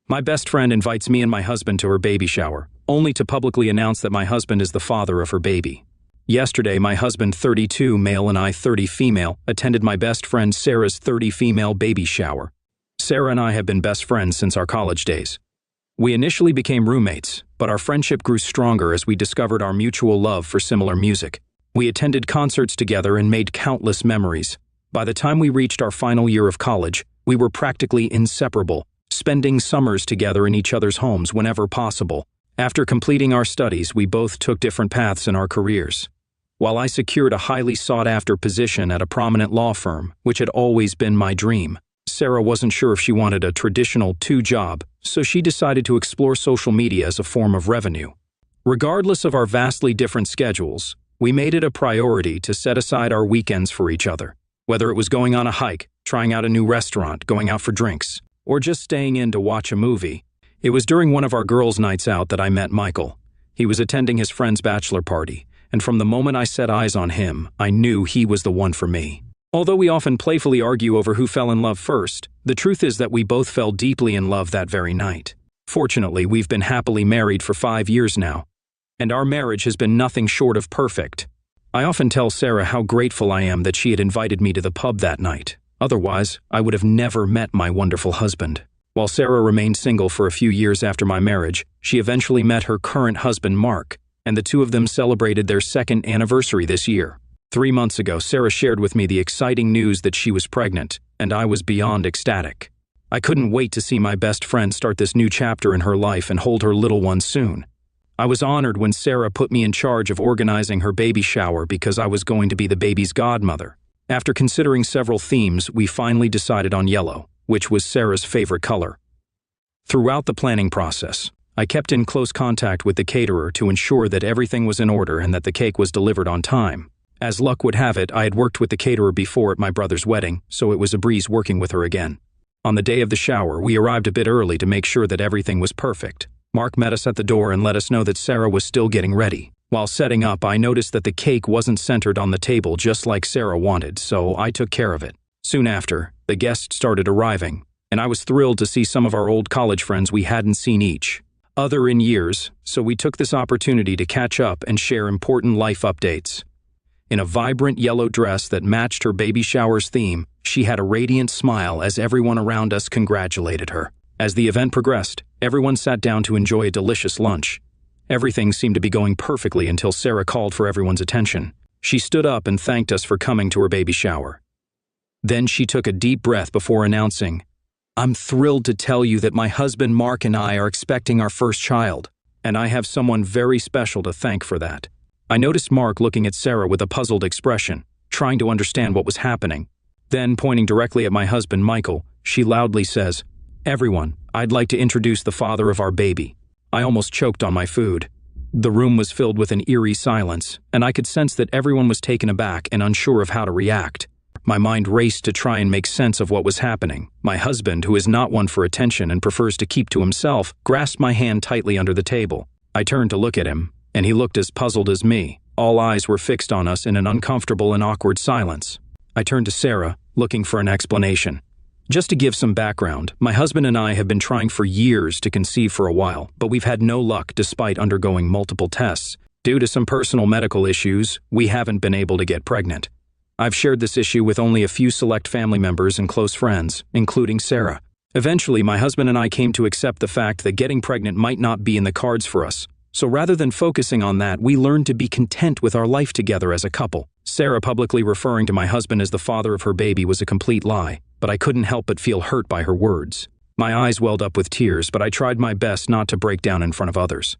My best friend invites me and my husband to her baby shower, only to publicly announce that my husband is the father of her baby. Yesterday, my husband, 32 male, and I, 30 female, attended my best friend Sarah's 30 female baby shower. Sarah and I have been best friends since our college days. We initially became roommates, but our friendship grew stronger as we discovered our mutual love for similar music. We attended concerts together and made countless memories. By the time we reached our final year of college, we were practically inseparable, spending summers together in each other's homes whenever possible. After completing our studies, we both took different paths in our careers. While I secured a highly sought-after position at a prominent law firm, which had always been my dream, Sarah wasn't sure if she wanted a traditional job, so she decided to explore social media as a form of revenue. Regardless of our vastly different schedules, we made it a priority to set aside our weekends for each other. Whether it was going on a hike, trying out a new restaurant, going out for drinks, or just staying in to watch a movie. It was during one of our girls' nights out that I met Michael. He was attending his friend's bachelor party, and from the moment I set eyes on him, I knew he was the one for me. Although we often playfully argue over who fell in love first, the truth is that we both fell deeply in love that very night. Fortunately, we've been happily married for 5 years now, and our marriage has been nothing short of perfect. I often tell Sarah how grateful I am that she had invited me to the pub that night. Otherwise, I would have never met my wonderful husband. While Sarah remained single for a few years after my marriage, she eventually met her current husband, Mark, and the two of them celebrated their second anniversary this year. 3 months ago, Sarah shared with me the exciting news that she was pregnant, and I was beyond ecstatic. I couldn't wait to see my best friend start this new chapter in her life and hold her little one soon. I was honored when Sarah put me in charge of organizing her baby shower because I was going to be the baby's godmother. After considering several themes, we finally decided on yellow, which was Sarah's favorite color. Throughout the planning process, I kept in close contact with the caterer to ensure that everything was in order and that the cake was delivered on time. As luck would have it, I had worked with the caterer before at my brother's wedding, so it was a breeze working with her again. On the day of the shower, we arrived a bit early to make sure that everything was perfect. Mark met us at the door and let us know that Sarah was still getting ready. While setting up, I noticed that the cake wasn't centered on the table just like Sarah wanted, so I took care of it. Soon after, the guests started arriving, and I was thrilled to see some of our old college friends we hadn't seen each other in years, so we took this opportunity to catch up and share important life updates. In a vibrant yellow dress that matched her baby shower's theme, she had a radiant smile as everyone around us congratulated her. As the event progressed, everyone sat down to enjoy a delicious lunch. Everything seemed to be going perfectly until Sarah called for everyone's attention. She stood up and thanked us for coming to her baby shower. Then she took a deep breath before announcing, "I'm thrilled to tell you that my husband Mark and I are expecting our first child, and I have someone very special to thank for that." I noticed Mark looking at Sarah with a puzzled expression, trying to understand what was happening. Then, pointing directly at my husband Michael, she loudly says, "Everyone, I'd like to introduce the father of our baby." I almost choked on my food. The room was filled with an eerie silence, and I could sense that everyone was taken aback and unsure of how to react. My mind raced to try and make sense of what was happening. My husband, who is not one for attention and prefers to keep to himself, grasped my hand tightly under the table. I turned to look at him, and he looked as puzzled as me. All eyes were fixed on us in an uncomfortable and awkward silence. I turned to Sarah, looking for an explanation. Just to give some background, my husband and I have been trying for years to conceive for a while, but we've had no luck despite undergoing multiple tests. Due to some personal medical issues, we haven't been able to get pregnant. I've shared this issue with only a few select family members and close friends, including Sarah. Eventually, my husband and I came to accept the fact that getting pregnant might not be in the cards for us. So rather than focusing on that, we learned to be content with our life together as a couple. Sarah publicly referring to my husband as the father of her baby was a complete lie, but I couldn't help but feel hurt by her words. My eyes welled up with tears, but I tried my best not to break down in front of others.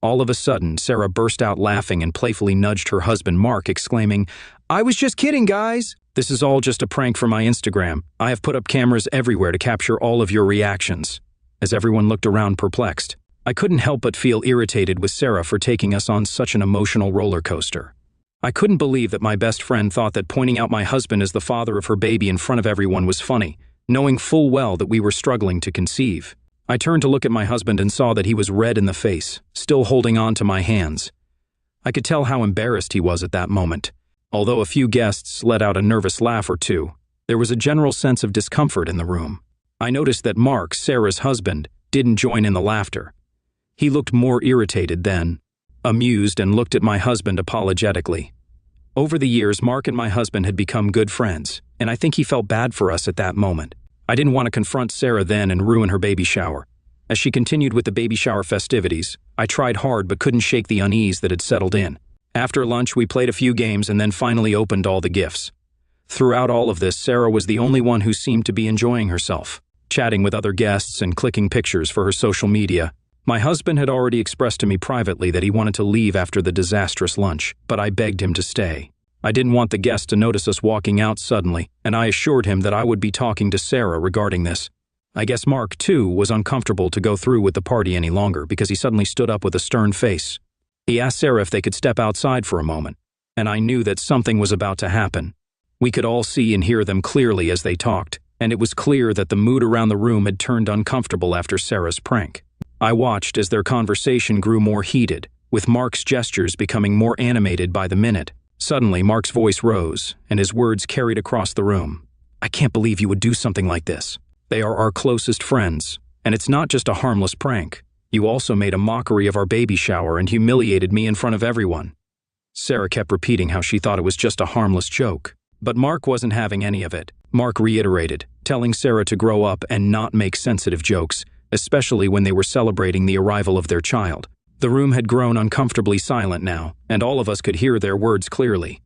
All of a sudden, Sarah burst out laughing and playfully nudged her husband Mark, exclaiming, "I was just kidding, guys! This is all just a prank for my Instagram. I have put up cameras everywhere to capture all of your reactions." As everyone looked around perplexed, I couldn't help but feel irritated with Sarah for taking us on such an emotional roller coaster. I couldn't believe that my best friend thought that pointing out my husband as the father of her baby in front of everyone was funny, knowing full well that we were struggling to conceive. I turned to look at my husband and saw that he was red in the face, still holding on to my hands. I could tell how embarrassed he was at that moment. Although a few guests let out a nervous laugh or two, there was a general sense of discomfort in the room. I noticed that Mark, Sarah's husband, didn't join in the laughter. He looked more irritated then, amused, and looked at my husband apologetically. Over the years, Mark and my husband had become good friends, and I think he felt bad for us at that moment. I didn't want to confront Sarah then and ruin her baby shower. As she continued with the baby shower festivities, I tried hard but couldn't shake the unease that had settled in. After lunch, we played a few games and then finally opened all the gifts. Throughout all of this, Sarah was the only one who seemed to be enjoying herself, chatting with other guests and clicking pictures for her social media. My husband had already expressed to me privately that he wanted to leave after the disastrous lunch, but I begged him to stay. I didn't want the guests to notice us walking out suddenly, and I assured him that I would be talking to Sarah regarding this. I guess Mark, too, was uncomfortable to go through with the party any longer because he suddenly stood up with a stern face. He asked Sarah if they could step outside for a moment, and I knew that something was about to happen. We could all see and hear them clearly as they talked, and it was clear that the mood around the room had turned uncomfortable after Sarah's prank. I watched as their conversation grew more heated, with Mark's gestures becoming more animated by the minute. Suddenly, Mark's voice rose, and his words carried across the room. "I can't believe you would do something like this. They are our closest friends, and it's not just a harmless prank. You also made a mockery of our baby shower and humiliated me in front of everyone." Sarah kept repeating how she thought it was just a harmless joke. But Mark wasn't having any of it. Mark reiterated, telling Sarah to grow up and not make sensitive jokes, especially when they were celebrating the arrival of their child. The room had grown uncomfortably silent now, and all of us could hear their words clearly.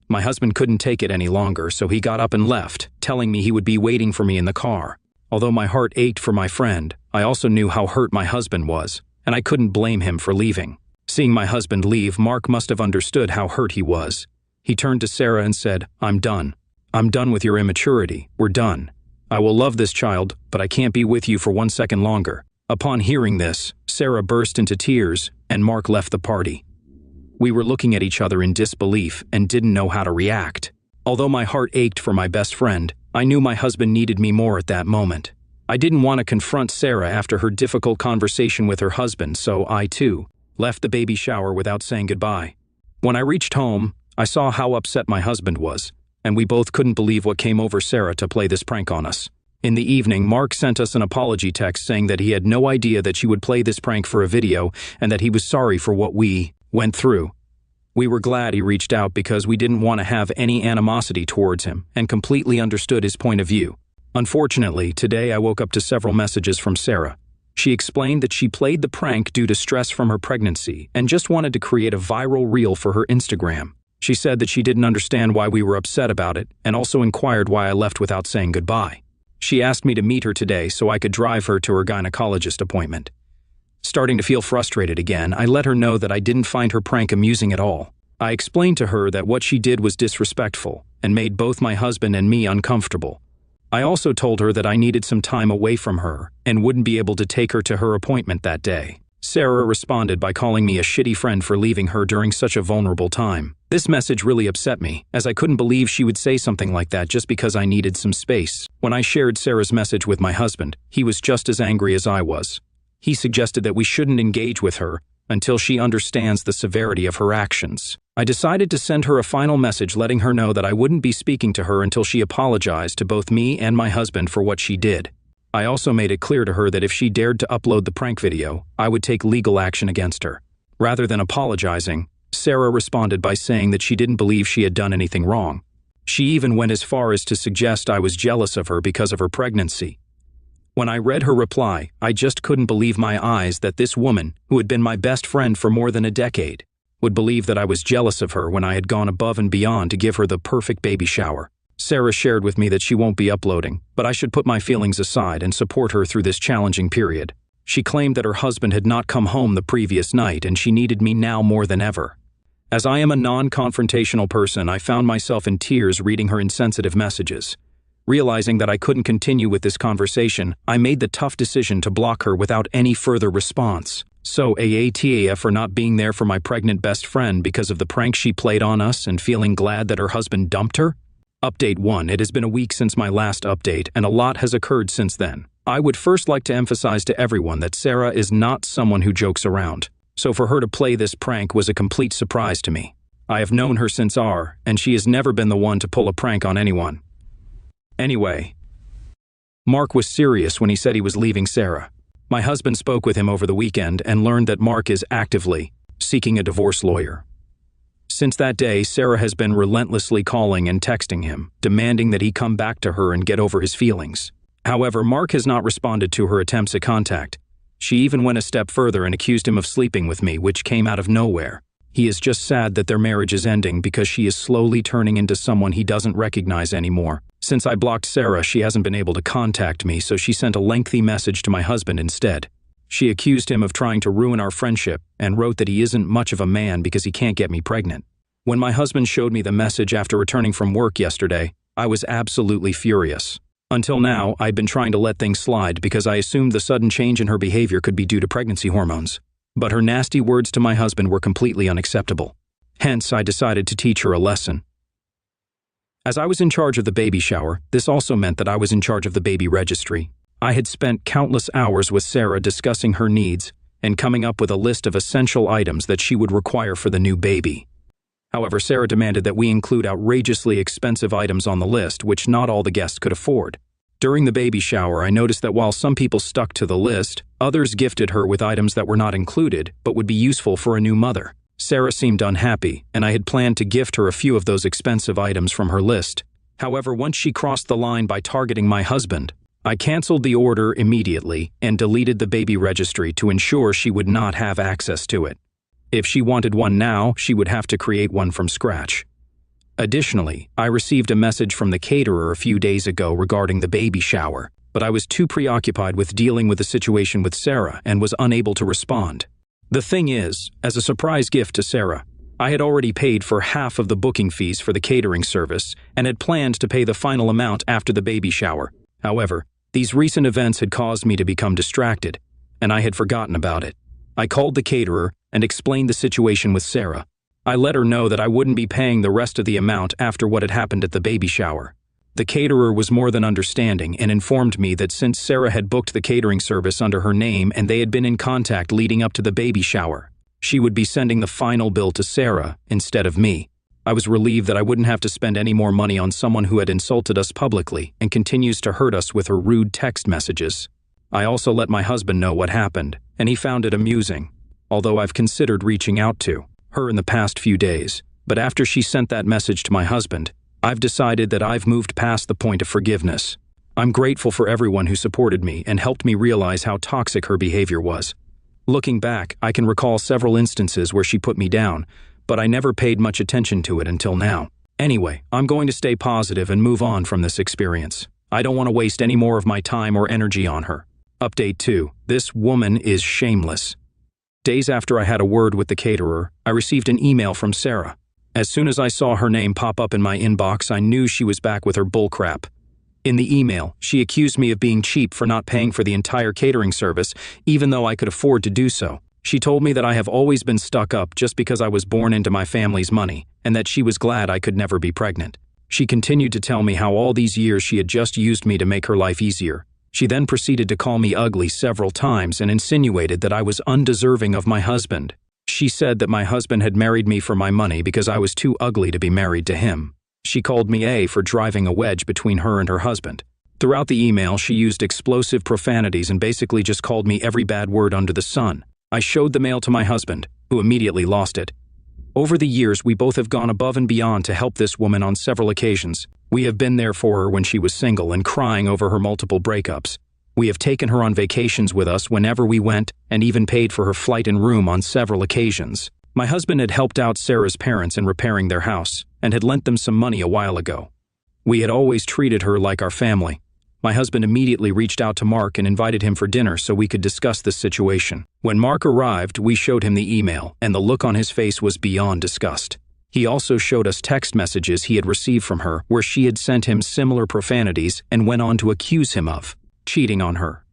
My husband couldn't take it any longer, so he got up and left, telling me he would be waiting for me in the car. Although my heart ached for my friend, I also knew how hurt my husband was, and I couldn't blame him for leaving. Seeing my husband leave, Mark must have understood how hurt he was. He turned to Sarah and said, "I'm done. I'm done with your immaturity. We're done. I will love this child, but I can't be with you for 1 second longer." Upon hearing this, Sarah burst into tears, and Mark left the party. We were looking at each other in disbelief and didn't know how to react. Although my heart ached for my best friend, I knew my husband needed me more at that moment. I didn't want to confront Sarah after her difficult conversation with her husband, so I, too, left the baby shower without saying goodbye. When I reached home, I saw how upset my husband was, and we both couldn't believe what came over Sarah to play this prank on us. In the evening, Mark sent us an apology text saying that he had no idea that she would play this prank for a video and that he was sorry for what we went through. We were glad he reached out because we didn't want to have any animosity towards him and completely understood his point of view. Unfortunately, today I woke up to several messages from Sarah. She explained that she played the prank due to stress from her pregnancy and just wanted to create a viral reel for her Instagram. She said that she didn't understand why we were upset about it and also inquired why I left without saying goodbye. She asked me to meet her today so I could drive her to her gynecologist appointment. Starting to feel frustrated again, I let her know that I didn't find her prank amusing at all. I explained to her that what she did was disrespectful and made both my husband and me uncomfortable. I also told her that I needed some time away from her and wouldn't be able to take her to her appointment that day. Sarah responded by calling me a shitty friend for leaving her during such a vulnerable time. This message really upset me, as I couldn't believe she would say something like that just because I needed some space. When I shared Sarah's message with my husband, he was just as angry as I was. He suggested that we shouldn't engage with her until she understands the severity of her actions. I decided to send her a final message letting her know that I wouldn't be speaking to her until she apologized to both me and my husband for what she did. I also made it clear to her that if she dared to upload the prank video, I would take legal action against her. Rather than apologizing, Sarah responded by saying that she didn't believe she had done anything wrong. She even went as far as to suggest I was jealous of her because of her pregnancy. When I read her reply, I just couldn't believe my eyes that this woman, who had been my best friend for more than a decade, would believe that I was jealous of her when I had gone above and beyond to give her the perfect baby shower. Sarah shared with me that she won't be uploading, but I should put my feelings aside and support her through this challenging period. She claimed that her husband had not come home the previous night and she needed me now more than ever. As I am a non-confrontational person, I found myself in tears reading her insensitive messages. Realizing that I couldn't continue with this conversation, I made the tough decision to block her without any further response. So AATAF for not being there for my pregnant best friend because of the prank she played on us and feeling glad that her husband dumped her? Update 1. It has been a week since my last update, and a lot has occurred since then. I would first like to emphasize to everyone that Sarah is not someone who jokes around, so for her to play this prank was a complete surprise to me. I have known her since R, and she has never been the one to pull a prank on anyone. Anyway, Mark was serious when he said he was leaving Sarah. My husband spoke with him over the weekend and learned that Mark is actively seeking a divorce lawyer. Since that day, Sarah has been relentlessly calling and texting him, demanding that he come back to her and get over his feelings. However, Mark has not responded to her attempts at contact. She even went a step further and accused him of sleeping with me, which came out of nowhere. He is just sad that their marriage is ending because she is slowly turning into someone he doesn't recognize anymore. Since I blocked Sarah, she hasn't been able to contact me, so she sent a lengthy message to my husband instead. She accused him of trying to ruin our friendship and wrote that he isn't much of a man because he can't get me pregnant. When my husband showed me the message after returning from work yesterday, I was absolutely furious. Until now, I'd been trying to let things slide because I assumed the sudden change in her behavior could be due to pregnancy hormones. But her nasty words to my husband were completely unacceptable. Hence, I decided to teach her a lesson. As I was in charge of the baby shower, this also meant that I was in charge of the baby registry. I had spent countless hours with Sarah discussing her needs and coming up with a list of essential items that she would require for the new baby. However, Sarah demanded that we include outrageously expensive items on the list, which not all the guests could afford. During the baby shower, I noticed that while some people stuck to the list, others gifted her with items that were not included but would be useful for a new mother. Sarah seemed unhappy, and I had planned to gift her a few of those expensive items from her list. However, once she crossed the line by targeting my husband, I canceled the order immediately and deleted the baby registry to ensure she would not have access to it. If she wanted one now, she would have to create one from scratch. Additionally, I received a message from the caterer a few days ago regarding the baby shower, but I was too preoccupied with dealing with the situation with Sarah and was unable to respond. The thing is, as a surprise gift to Sarah, I had already paid for half of the booking fees for the catering service and had planned to pay the final amount after the baby shower. However, these recent events had caused me to become distracted, and I had forgotten about it. I called the caterer and explained the situation with Sarah. I let her know that I wouldn't be paying the rest of the amount after what had happened at the baby shower. The caterer was more than understanding and informed me that since Sarah had booked the catering service under her name and they had been in contact leading up to the baby shower, she would be sending the final bill to Sarah instead of me. I was relieved that I wouldn't have to spend any more money on someone who had insulted us publicly and continues to hurt us with her rude text messages. I also let my husband know what happened, and he found it amusing, although I've considered reaching out to her in the past few days. But after she sent that message to my husband, I've decided that I've moved past the point of forgiveness. I'm grateful for everyone who supported me and helped me realize how toxic her behavior was. Looking back, I can recall several instances where she put me down, but I never paid much attention to it until now. Anyway, I'm going to stay positive and move on from this experience. I don't want to waste any more of my time or energy on her. Update 2. This woman is shameless. Days after I had a word with the caterer, I received an email from Sarah. As soon as I saw her name pop up in my inbox, I knew she was back with her bullcrap. In the email, she accused me of being cheap for not paying for the entire catering service, even though I could afford to do so. She told me that I have always been stuck up just because I was born into my family's money, and that she was glad I could never be pregnant. She continued to tell me how all these years she had just used me to make her life easier. She then proceeded to call me ugly several times and insinuated that I was undeserving of my husband. She said that my husband had married me for my money because I was too ugly to be married to him. She called me A for driving a wedge between her and her husband. Throughout the email, she used explosive profanities and basically just called me every bad word under the sun. I showed the mail to my husband, who immediately lost it. Over the years, we both have gone above and beyond to help this woman on several occasions. We have been there for her when she was single and crying over her multiple breakups. We have taken her on vacations with us whenever we went and even paid for her flight and room on several occasions. My husband had helped out Sarah's parents in repairing their house and had lent them some money a while ago. We had always treated her like our family. My husband immediately reached out to Mark and invited him for dinner so we could discuss this situation. When Mark arrived, we showed him the email, and the look on his face was beyond disgust. He also showed us text messages he had received from her where she had sent him similar profanities and went on to accuse him of cheating on her.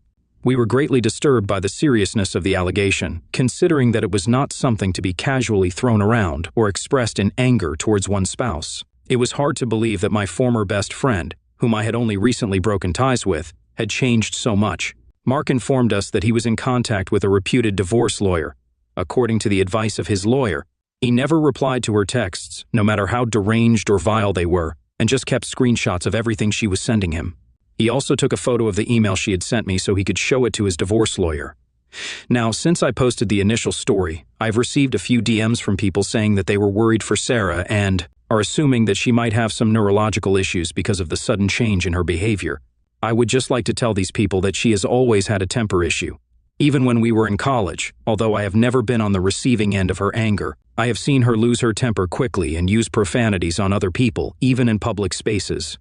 We were greatly disturbed by the seriousness of the allegation, considering that it was not something to be casually thrown around or expressed in anger towards one's spouse. It was hard to believe that my former best friend, whom I had only recently broken ties with, had changed so much. Mark informed us that he was in contact with a reputed divorce lawyer. According to the advice of his lawyer, he never replied to her texts, no matter how deranged or vile they were, and just kept screenshots of everything she was sending him. He also took a photo of the email she had sent me so he could show it to his divorce lawyer. Now, since I posted the initial story, I've received a few DMs from people saying that they were worried for Sarah and are assuming that she might have some neurological issues because of the sudden change in her behavior. I would just like to tell these people that she has always had a temper issue. Even when we were in college, although I have never been on the receiving end of her anger, I have seen her lose her temper quickly and use profanities on other people, even in public spaces.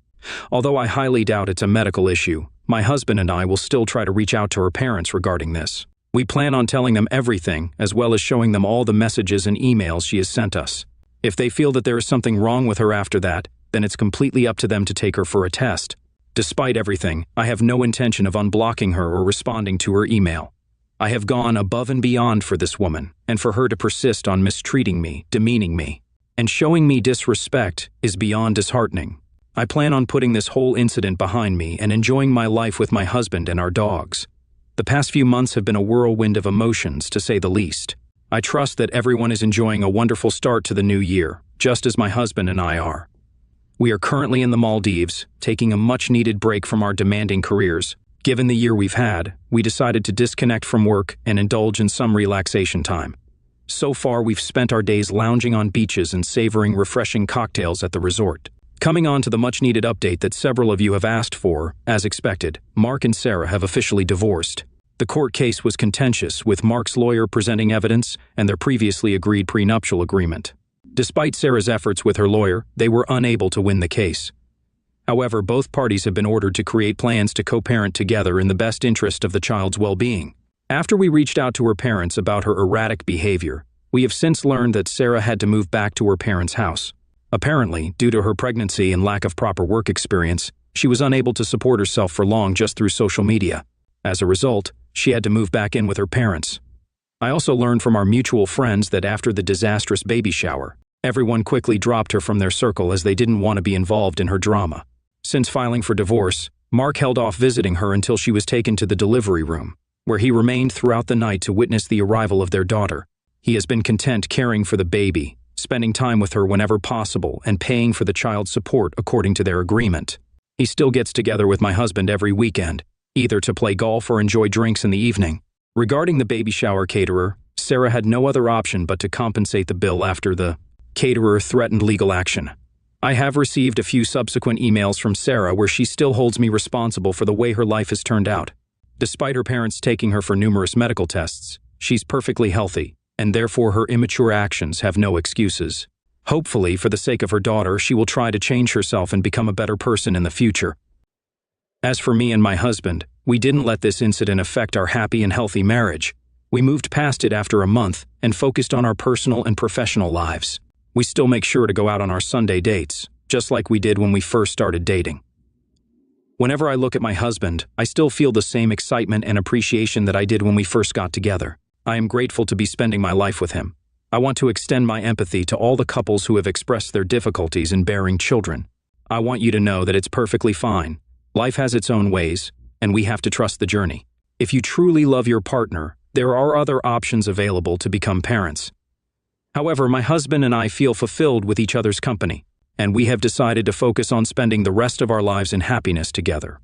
Although I highly doubt it's a medical issue, my husband and I will still try to reach out to her parents regarding this. We plan on telling them everything, as well as showing them all the messages and emails she has sent us. If they feel that there is something wrong with her after that, then it's completely up to them to take her for a test. Despite everything, I have no intention of unblocking her or responding to her email. I have gone above and beyond for this woman, and for her to persist on mistreating me, demeaning me, and showing me disrespect is beyond disheartening. I plan on putting this whole incident behind me and enjoying my life with my husband and our dogs. The past few months have been a whirlwind of emotions, to say the least. I trust that everyone is enjoying a wonderful start to the new year, just as my husband and I are. We are currently in the Maldives, taking a much-needed break from our demanding careers. Given the year we've had, we decided to disconnect from work and indulge in some relaxation time. So far, we've spent our days lounging on beaches and savoring refreshing cocktails at the resort. Coming on to the much-needed update that several of you have asked for, as expected, Mark and Sarah have officially divorced. The court case was contentious, with Mark's lawyer presenting evidence and their previously agreed prenuptial agreement. Despite Sarah's efforts with her lawyer, they were unable to win the case. However, both parties have been ordered to create plans to co-parent together in the best interest of the child's well-being. After we reached out to her parents about her erratic behavior, we have since learned that Sarah had to move back to her parents' house. Apparently, due to her pregnancy and lack of proper work experience, she was unable to support herself for long just through social media. As a result, she had to move back in with her parents. I also learned from our mutual friends that after the disastrous baby shower, everyone quickly dropped her from their circle as they didn't want to be involved in her drama. Since filing for divorce, Mark held off visiting her until she was taken to the delivery room, where he remained throughout the night to witness the arrival of their daughter. He has been content caring for the baby, spending time with her whenever possible, and paying for the child's support according to their agreement. He still gets together with my husband every weekend, either to play golf or enjoy drinks in the evening. Regarding the baby shower caterer, Sarah had no other option but to compensate the bill after the caterer threatened legal action. I have received a few subsequent emails from Sarah where she still holds me responsible for the way her life has turned out. Despite her parents taking her for numerous medical tests, she's perfectly healthy, and therefore her immature actions have no excuses. Hopefully, for the sake of her daughter, she will try to change herself and become a better person in the future. As for me and my husband, we didn't let this incident affect our happy and healthy marriage. We moved past it after a month and focused on our personal and professional lives. We still make sure to go out on our Sunday dates, just like we did when we first started dating. Whenever I look at my husband, I still feel the same excitement and appreciation that I did when we first got together. I am grateful to be spending my life with him. I want to extend my empathy to all the couples who have expressed their difficulties in bearing children. I want you to know that it's perfectly fine. Life has its own ways, and we have to trust the journey. If you truly love your partner, there are other options available to become parents. However, my husband and I feel fulfilled with each other's company, and we have decided to focus on spending the rest of our lives in happiness together.